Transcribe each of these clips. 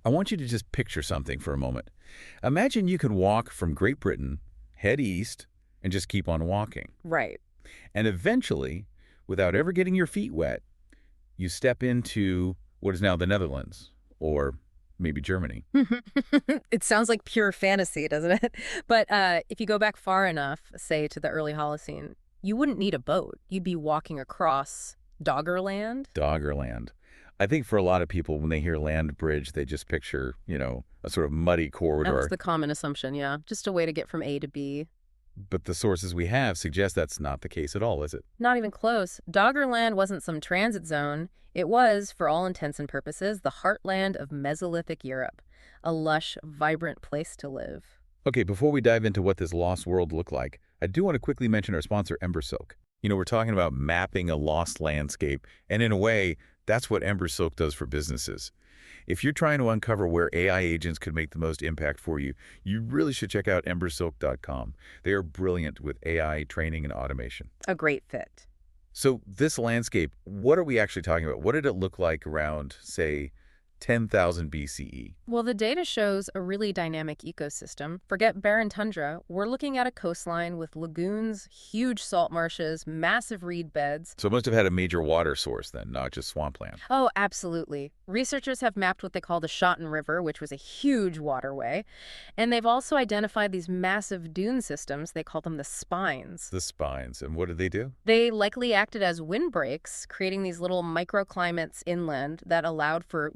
I want you to just picture something for a moment. Imagine you could walk from Great Britain, head east, and just keep on walking. Right. And eventually, without ever getting your feet wet, you step into what is now the Netherlands, or maybe Germany. It sounds like pure fantasy, doesn't it? But if you go back far enough, say to the early Holocene, you wouldn't need a boat. You'd be walking across Doggerland. Doggerland. I think for a lot of people, when they hear land bridge, they just picture, a sort of muddy corridor. That's the common assumption, yeah. Just a way to get from A to B. But the sources we have suggest that's not the case at all, is it? Not even close. Doggerland wasn't some transit zone. It was, for all intents and purposes, the heartland of Mesolithic Europe. A lush, vibrant place to live. Okay, before we dive into what this lost world looked like, I do want to quickly mention our sponsor, Embersilk. We're talking about mapping a lost landscape, and in a way, that's what Embersilk does for businesses. If you're trying to uncover where AI agents could make the most impact for you, you really should check out embersilk.com. They are brilliant with AI training and automation. A great fit. So this landscape, what are we actually talking about? What did it look like around, say, 10,000 BCE? Well, the data shows a really dynamic ecosystem. Forget barren tundra. We're looking at a coastline with lagoons, huge salt marshes, massive reed beds. So it must have had a major water source then, not just swampland. Oh, absolutely. Researchers have mapped what they call the Schotten River, which was a huge waterway. And they've also identified these massive dune systems. They call them the spines. The spines. And what did they do? They likely acted as windbreaks, creating these little microclimates inland that allowed for,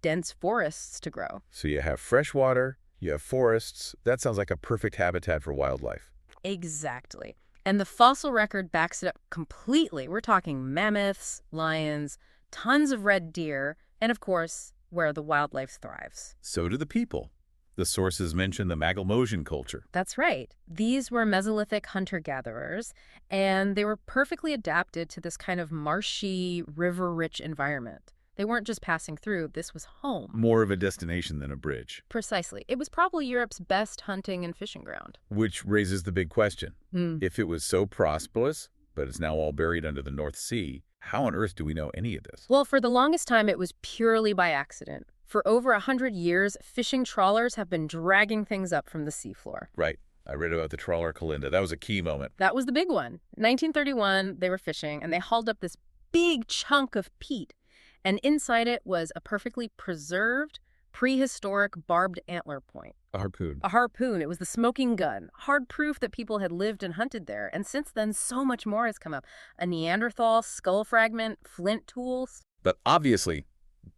dense forests to grow. So you have fresh water, you have forests. That sounds like a perfect habitat for wildlife. Exactly. And the fossil record backs it up completely. We're talking mammoths, lions, tons of red deer, and of course, where the wildlife thrives. So do the people. The sources mention the Maglemosian culture. That's right. These were Mesolithic hunter-gatherers, and they were perfectly adapted to this kind of marshy, river-rich environment. They weren't just passing through. This was home. More of a destination than a bridge. Precisely. It was probably Europe's best hunting and fishing ground. Which raises the big question. If it was so prosperous, but it's now all buried under the North Sea, how on earth do we know any of this? Well, for the longest time, it was purely by accident. For over 100 years, fishing trawlers have been dragging things up from the seafloor. Right. I read about the trawler Kalinda. That was a key moment. That was the big one. 1931, they were fishing, and they hauled up this big chunk of peat. And inside it was a perfectly preserved, prehistoric barbed antler point. A harpoon. A harpoon. It was the smoking gun. Hard proof that people had lived and hunted there. And since then, so much more has come up. A Neanderthal skull fragment, flint tools. But obviously,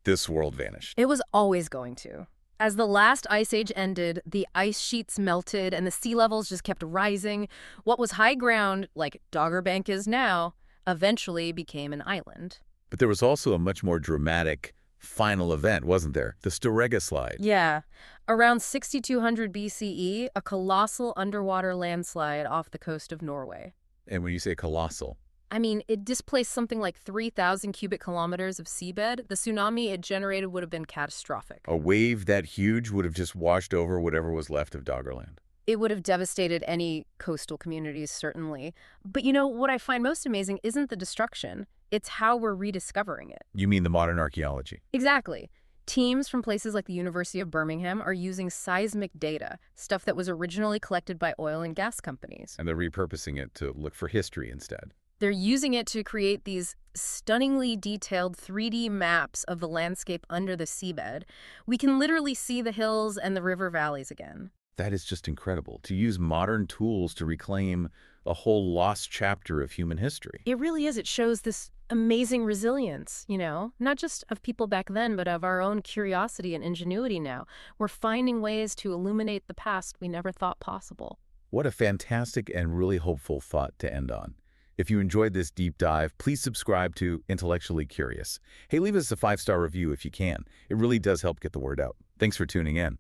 this world vanished. It was always going to. As the last ice age ended, the ice sheets melted and the sea levels just kept rising. What was high ground, like Dogger Bank is now, eventually became an island. But there was also a much more dramatic final event, wasn't there? The Storegga slide. Yeah. Around 6200 BCE, a colossal underwater landslide off the coast of Norway. And when you say colossal? I mean, it displaced something like 3,000 cubic kilometers of seabed. The tsunami it generated would have been catastrophic. A wave that huge would have just washed over whatever was left of Doggerland. It would have devastated any coastal communities, certainly. But what I find most amazing isn't the destruction. It's how we're rediscovering it. You mean the modern archaeology? Exactly. Teams from places like the University of Birmingham are using seismic data, stuff that was originally collected by oil and gas companies. And they're repurposing it to look for history instead. They're using it to create these stunningly detailed 3D maps of the landscape under the seabed. We can literally see the hills and the river valleys again. That is just incredible, to use modern tools to reclaim a whole lost chapter of human history. It really is. It shows this amazing resilience, not just of people back then, but of our own curiosity and ingenuity now. We're finding ways to illuminate the past we never thought possible. What a fantastic and really hopeful thought to end on. If you enjoyed this deep dive, please subscribe to Intellectually Curious. Hey, leave us a 5-star review if you can. It really does help get the word out. Thanks for tuning in.